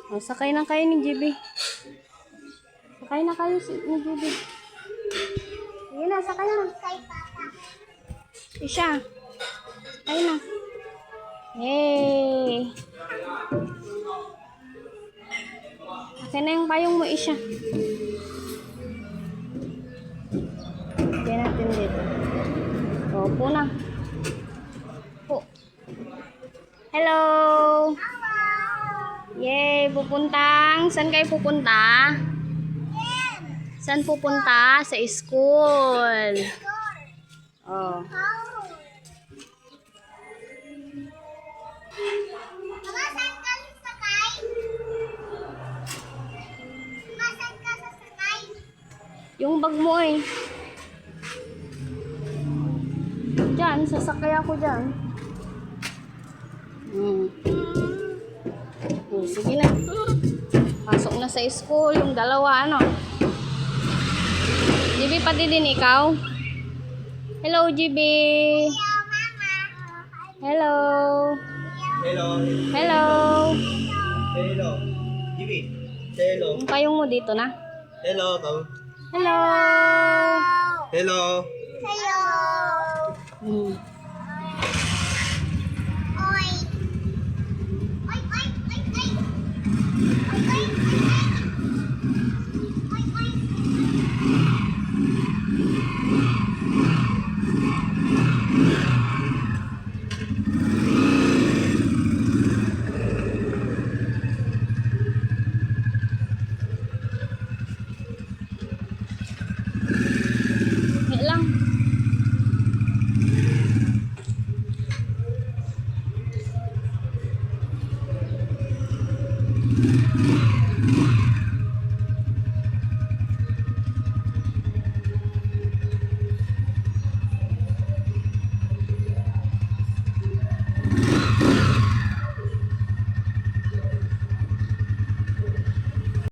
O, sakay na kayo ni GB. Sakay na kayo ni GB. Sige na, sakay na. Isha. Sakay na. Yay! Akin na yung payong mo, Isha. Lagyan natin dito. O, po na. Po. Hello! Yay! Pupuntang. Saan kayo pupunta? Saan pupunta? Sa school. Oh. Mama, saan ka sasakay? Mama, saan ka sasakay? Yung bag mo eh. Diyan, sasakay ako dyan. Sige na. Pasok na sa school yung dalawa, ano? GB, pati din ikaw? Hello, GB. Hello. Hello. Hello. Hello. Jimmy. Hello. Yung payong mo dito na. Hello. Hello. Hello. Hello. Hmm. Oy. Oy, oy, oy, oy. Oy, oy, oy, oy. Oy, oy. Hindi lang.